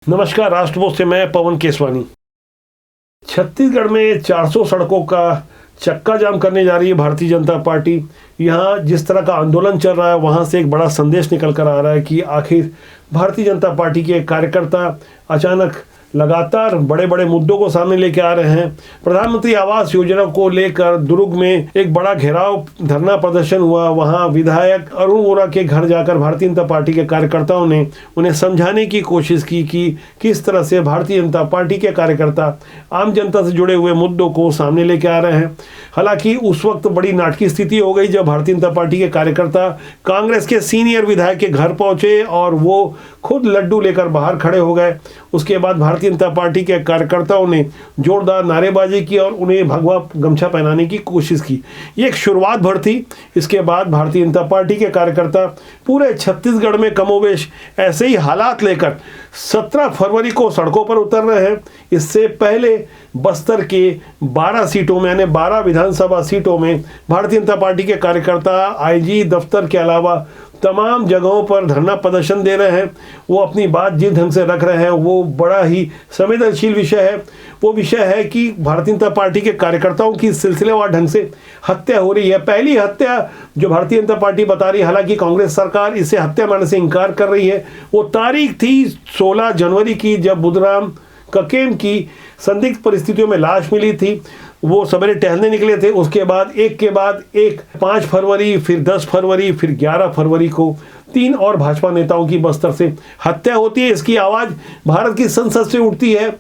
नमस्कार, राष्ट्रपोस्ट से मैं पवन केसवानी। छत्तीसगढ़ में 400 सड़कों का चक्का जाम करने जा रही है भारतीय जनता पार्टी। यहाँ जिस तरह का आंदोलन चल रहा है, वहाँ से एक बड़ा संदेश निकल कर आ रहा है कि आखिर भारतीय जनता पार्टी के कार्यकर्ता अचानक लगातार बड़े बड़े मुद्दों को सामने लेके आ रहे हैं। प्रधानमंत्री आवास योजना को लेकर दुर्ग में एक बड़ा घेराव धरना प्रदर्शन हुआ। वहां विधायक अरुण वोरा के घर जाकर भारतीय जनता पार्टी के कार्यकर्ताओं ने उन्हें समझाने की कोशिश की कि किस तरह से भारतीय जनता पार्टी के कार्यकर्ता आम जनता से जुड़े हुए मुद्दों को सामने लेके आ रहे हैं। हालांकि उस वक्त बड़ी नाटकीय स्थिति हो गई जब भारतीय जनता पार्टी के कार्यकर्ता कांग्रेस के सीनियर विधायक के घर पहुंचे और वो खुद लड्डू लेकर बाहर खड़े हो गए। उसके बाद भारतीय जनता पार्टी के कार्यकर्ताओं ने जोरदार नारेबाजी की और उन्हें भगवा गमछा पहनाने की कोशिश की। ये एक शुरुआत भर थी। इसके बाद भारतीय जनता पार्टी के कार्यकर्ता पूरे छत्तीसगढ़ में कमोवेश ऐसे ही हालात लेकर 17 फरवरी को सड़कों पर उतर रहे हैं। इससे पहले बस्तर के 12 सीटों में यानी 12 विधानसभा सीटों में भारतीय जनता पार्टी के कार्यकर्ता आईजी दफ्तर के अलावा तमाम जगहों पर धरना प्रदर्शन दे रहे हैं। वो अपनी बात जिस ढंग से रख रहे हैं वो बड़ा ही संवेदनशील विषय है। वो विषय है कि भारतीय जनता पार्टी के कार्यकर्ताओं की सिलसिलेवार ढंग से हत्या हो रही है। पहली हत्या जो भारतीय जनता पार्टी बता रही है, हालांकि कांग्रेस सरकार इसे हत्या मानने से इनकार कर रही है। वो तारीख थी 16 जनवरी की, जब बुधराम ककेम की संदिग्ध परिस्थितियों में लाश मिली थी। वो सवेरे टहलने निकले थे। उसके बाद एक 5 फरवरी, फिर 10 फरवरी, फिर 11 फरवरी को 3 और भाजपा नेताओं की बस्तर से हत्या होती है। इसकी आवाज़ भारत की संसद से उठती है।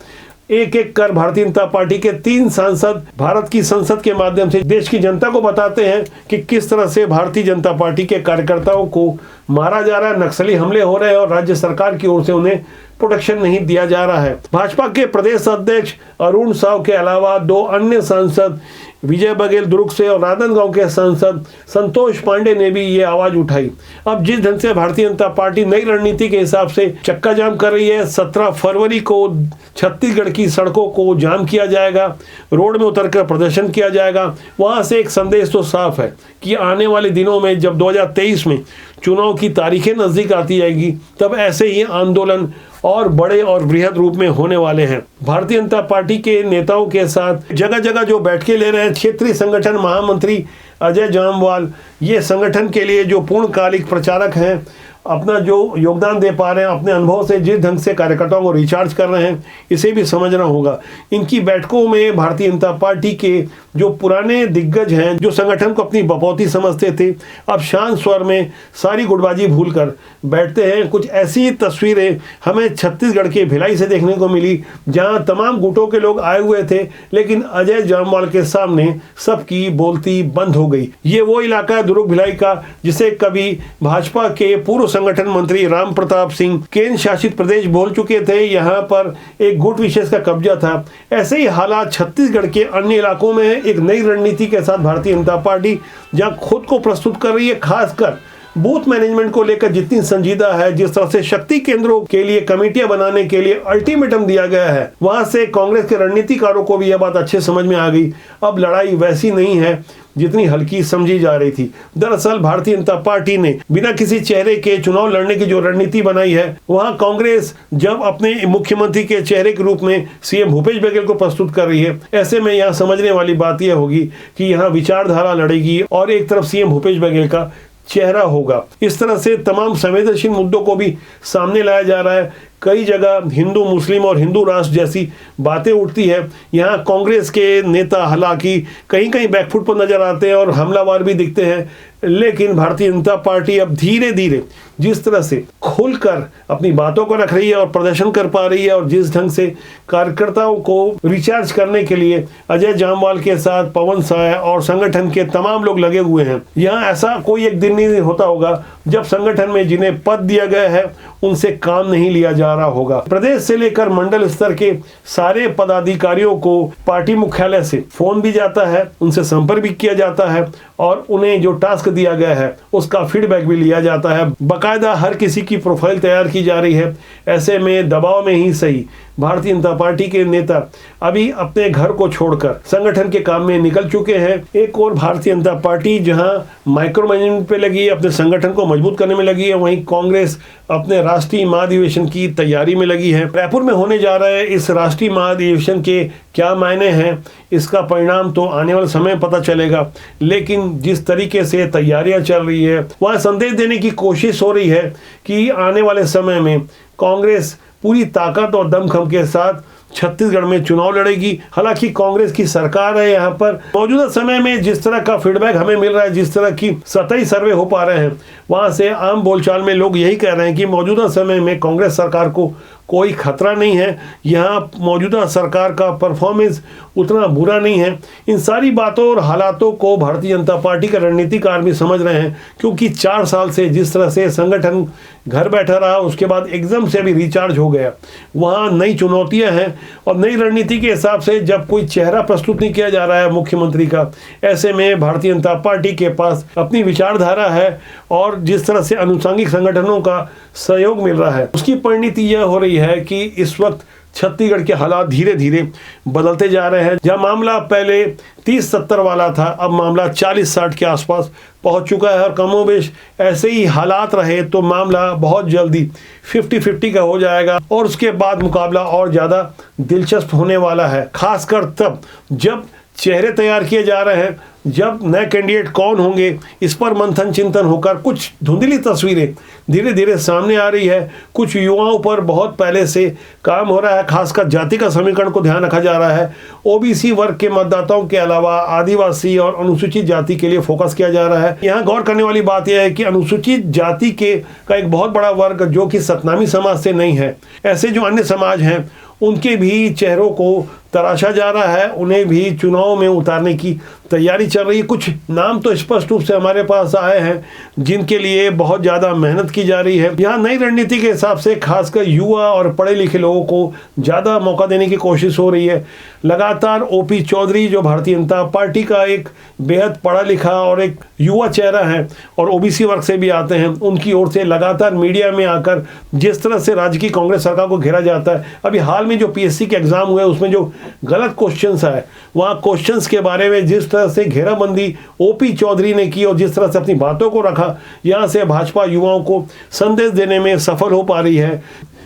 एक एक कर भारतीय जनता पार्टी के 3 सांसद भारत की संसद के माध्यम से देश की जनता को बताते हैं कि किस तरह से भारतीय जनता पार्टी के कार्यकर्ताओं को मारा जा रहा है, नक्सली हमले हो रहे हैं और राज्य सरकार की ओर से उन्हें प्रोटेक्शन नहीं दिया जा रहा है। भाजपा के प्रदेश अध्यक्ष अरुण साव के अलावा 2 अन्य सांसद विजय बघेल दुर्ग से और राजनांदगांव के सांसद संतोष पांडे ने भी ये आवाज उठाई। अब जिस ढंग से भारतीय जनता पार्टी नई रणनीति के हिसाब से चक्का जाम कर रही है, 17 फरवरी को छत्तीसगढ़ की सड़कों को जाम किया जाएगा, रोड में उतरकर प्रदर्शन किया जाएगा। वहां से एक संदेश तो साफ है कि आने वाले दिनों में जब 2023 में चुनाव की तारीखें नजदीक आती जाएगी, तब ऐसे ही आंदोलन और बड़े और बृहद रूप में होने वाले हैं। भारतीय जनता पार्टी के नेताओं के साथ जगह जगह जो बैठकें ले रहे हैं क्षेत्रीय संगठन महामंत्री अजय जामवाल, ये संगठन के लिए जो पूर्णकालिक प्रचारक हैं, अपना जो योगदान दे पा रहे हैं, अपने अनुभव से जिस ढंग से कार्यकर्ताओं को रिचार्ज कर रहे हैं, इसे भी समझना होगा। इनकी बैठकों में भारतीय जनता पार्टी के जो पुराने दिग्गज हैं, जो संगठन को अपनी बपौती समझते थे, अब शांत स्वर में सारी गुटबाजी भूलकर बैठते हैं। कुछ ऐसी तस्वीरें हमें छत्तीसगढ़ के भिलाई से देखने को मिली, जहां तमाम गुटों के लोग आए हुए थे, लेकिन अजय जामवाल के सामने सबकी बोलती बंद हो गई। ये वो इलाका है दुर्ग भिलाई का, जिसे कभी भाजपा के पूर्व संगठन मंत्री राम प्रताप सिंह केंद्र शासित प्रदेश बोल चुके थे। यहाँ पर एक गुट विशेष का कब्जा था। ऐसे ही हालात छत्तीसगढ़ के अन्य इलाकों में है। एक नई रणनीति के साथ भारतीय जनता पार्टी जहां खुद को प्रस्तुत कर रही है, खासकर बूथ मैनेजमेंट को लेकर जितनी संजीदा है, जिस तरह से शक्ति केंद्रों के लिए कमेटियां बनाने के लिए अल्टीमेटम दिया गया है, वहां से कांग्रेस के रणनीतिकारों को भी यह बात अच्छे समझ में आ गई। अब लड़ाई वैसी नहीं है जितनी हल्की समझी जा रही थी। दरअसल भारतीय जनता पार्टी ने बिना किसी चेहरे के चुनाव लड़ने की जो रणनीति बनाई है, वहां कांग्रेस जब अपने मुख्यमंत्री के चेहरे के रूप में सीएम भूपेश बघेल को प्रस्तुत कर रही है, ऐसे में यहाँ समझने वाली बात यह होगी कि यहाँ विचारधारा लड़ेगी और एक तरफ सीएम भूपेश बघेल का चेहरा होगा। इस तरह से तमाम संवेदनशील मुद्दों को भी सामने लाया जा रहा है। कई जगह हिंदू मुस्लिम और हिंदू राष्ट्र जैसी बातें उठती है। यहाँ कांग्रेस के नेता हालांकि कहीं कहीं बैकफुट पर नजर आते हैं और हमलावर भी दिखते हैं, लेकिन भारतीय जनता पार्टी अब धीरे धीरे जिस तरह से खुलकर अपनी बातों को रख रही है और प्रदर्शन कर पा रही है, और जिस ढंग से कार्यकर्ताओं को रिचार्ज करने के लिए अजय जामवाल के साथ पवन साय और संगठन के तमाम लोग लगे हुए हैं, यहाँ ऐसा कोई एक दिन नहीं होता होगा जब संगठन में जिन्हें पद दिया गया है उनसे काम नहीं लिया जा रहा होगा। प्रदेश से लेकर मंडल स्तर के सारे पदाधिकारियों को पार्टी मुख्यालय से फोन भी जाता है, उनसे संपर्क भी किया जाता है और उन्हें जो टास्क दिया गया है उसका फीडबैक भी लिया जाता है। बाकायदा हर किसी की प्रोफाइल तैयार की जा रही है। ऐसे में दबाव में ही सही भारतीय जनता पार्टी के नेता अभी अपने घर को छोड़कर संगठन के काम में निकल चुके हैं। एक और भारतीय जनता पार्टी जहां माइक्रो मैनेजमेंट पे लगी है, अपने संगठन को मजबूत करने में लगी है, वहीं कांग्रेस अपने राष्ट्रीय महाधिवेशन की तैयारी में लगी है। रायपुर में होने जा रहे इस राष्ट्रीय महाधिवेशन के क्या मायने हैं, इसका परिणाम तो आने वाले समय में पता चलेगा, लेकिन जिस तरीके से तैयारियां चल रही है वहां संदेश देने की कोशिश हो रही है कि आने वाले समय में कांग्रेस पूरी ताकत और दमखम के साथ छत्तीसगढ़ में चुनाव लड़ेगी। हालांकि कांग्रेस की सरकार है यहाँ पर। मौजूदा समय में जिस तरह का फीडबैक हमें मिल रहा है, जिस तरह की सतही सर्वे हो पा रहे हैं, वहां से आम बोलचाल में लोग यही कह रहे हैं कि मौजूदा समय में कांग्रेस सरकार को कोई खतरा नहीं है। यहाँ मौजूदा सरकार का परफॉर्मेंस उतना बुरा नहीं है। इन सारी बातों और हालातों को भारतीय जनता पार्टी के रणनीतिकार भी समझ रहे हैं, क्योंकि 4 साल से जिस तरह से संगठन घर बैठा रहा, उसके बाद एकदम से अभी रिचार्ज हो गया। वहाँ नई चुनौतियाँ हैं और नई रणनीति के हिसाब से जब कोई चेहरा प्रस्तुत नहीं किया जा रहा है मुख्यमंत्री का, ऐसे में भारतीय जनता पार्टी के पास अपनी विचारधारा है और जिस तरह से अनुषंगिक संगठनों का सहयोग मिल रहा है, उसकी परिणति यह हो रही है कि इस वक्त छत्तीसगढ़ के हालात धीरे धीरे बदलते जा रहे हैं। जहाँ मामला पहले 30-70 वाला था, अब मामला 40-60 के आसपास पहुंच चुका है और कमोबेश ऐसे ही हालात रहे तो मामला बहुत जल्दी 50-50 का हो जाएगा और उसके बाद मुकाबला और ज़्यादा दिलचस्प होने वाला है, खासकर तब जब चेहरे तैयार किए जा रहे हैं, जब नए कैंडिडेट कौन होंगे इस पर मंथन चिंतन होकर कुछ धुंधली तस्वीरें धीरे धीरे सामने आ रही है। कुछ युवाओं पर बहुत पहले से काम हो रहा है, खासकर जाति का समीकरण को ध्यान रखा जा रहा है। ओबीसी वर्ग के मतदाताओं के अलावा आदिवासी और अनुसूचित जाति के लिए फोकस किया जा रहा है। यहाँ गौर करने वाली बात यह है कि अनुसूचित जाति का एक बहुत बड़ा वर्ग जो कि सतनामी समाज से नहीं है, ऐसे जो अन्य समाज हैं उनके भी चेहरों को तराशा जा रहा है, उन्हें भी चुनाव में उतारने की तैयारी चल रही है। कुछ नाम तो स्पष्ट रूप से हमारे पास आए हैं जिनके लिए बहुत ज़्यादा मेहनत की जा रही है। यहाँ नई रणनीति के हिसाब से खासकर युवा और पढ़े लिखे लोगों को ज़्यादा मौका देने की कोशिश हो रही है। लगातार ओपी चौधरी जो भारतीय जनता पार्टी का एक बेहद पढ़ा लिखा और एक युवा चेहरा है और ओबीसी वर्ग से भी आते हैं, उनकी ओर से लगातार मीडिया में आकर जिस तरह से राज्य की कांग्रेस सरकार को घेरा जाता है। अभी हाल में जो पीएससी के एग्जाम हुए उसमें जो गलत क्वेश्चंस आए, वहाँ क्वेश्चंस के बारे में जिस तरह से घेराबंदी ओपी चौधरी ने की और जिस तरह से अपनी बातों को रखा, यहाँ से भाजपा युवाओं को संदेश देने में सफल हो पा रही है।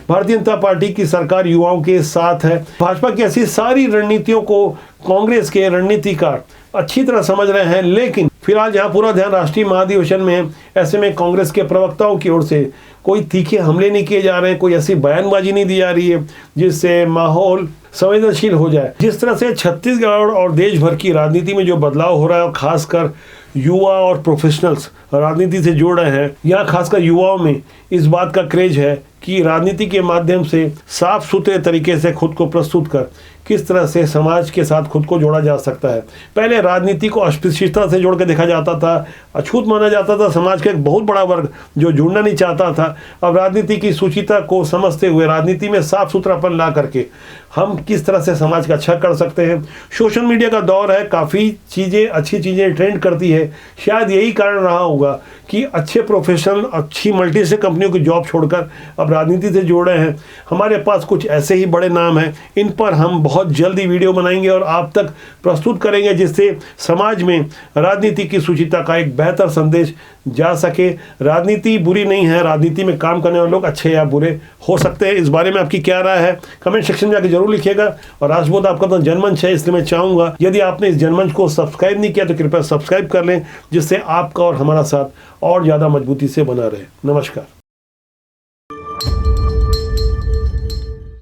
भारतीय जनता पार्टी की सरकार युवाओं के साथ है। भाजपा की ऐसी सारी रणनीतियों को कांग्रेस के रणनीतिकार अच्छी तरह समझ रहे हैं, लेकिन फिलहाल जहां पूरा ध्यान राष्ट्रीय महाधिवेशन में है, ऐसे में कांग्रेस के प्रवक्ताओं की ओर से कोई तीखे हमले नहीं किए जा रहे हैं, कोई ऐसी बयानबाजी नहीं दी जा रही है जिससे माहौल संवेदनशील हो जाए। जिस तरह से छत्तीसगढ़ और देश भर की राजनीति में जो बदलाव हो रहा है और खासकर युवा और प्रोफेशनल्स राजनीति से जुड़ रहे हैं, यहाँ खासकर युवाओं में इस बात का क्रेज है कि राजनीति के माध्यम से साफ सुथरे तरीके से खुद को प्रस्तुत कर किस तरह से समाज के साथ खुद को जोड़ा जा सकता है। पहले राजनीति को अस्पृश्यता से जोड़ के देखा जाता था, अछूत माना जाता था, समाज का एक बहुत बड़ा वर्ग जो जुड़ना नहीं चाहता था। अब राजनीति की सूचिता को समझते हुए राजनीति में साफ सुथरापन ला करके हम किस तरह से समाज का अच्छा कर सकते हैं। सोशल मीडिया का दौर है, काफ़ी चीज़ें अच्छी चीज़ें ट्रेंड करती है। शायद यही कारण रहा होगा कि अच्छे प्रोफेशनल अच्छी मल्टीनेशनल कंपनियों की जॉब छोड़कर अब राजनीति से जुड़ रहे हैं। हमारे पास कुछ ऐसे ही बड़े नाम हैं, इन पर हम बहुत जल्दी वीडियो बनाएंगे और आप तक प्रस्तुत करेंगे जिससे समाज में राजनीति की सूचिता का एक बेहतर संदेश जा सके। राजनीति बुरी नहीं है, राजनीति में काम करने वाले लोग अच्छे या बुरे हो सकते हैं। इस बारे में आपकी क्या राय है कमेंट सेक्शन में जाकर जरूर लिखिएगा। और राजबोध आपका तो जनमंच है, इसलिए मैं चाहूँगा यदि आपने इस जनमंच को सब्सक्राइब नहीं किया तो कृपया सब्सक्राइब कर लें, जिससे आपका और हमारा साथ और ज़्यादा मजबूती से बना रहे। नमस्कार।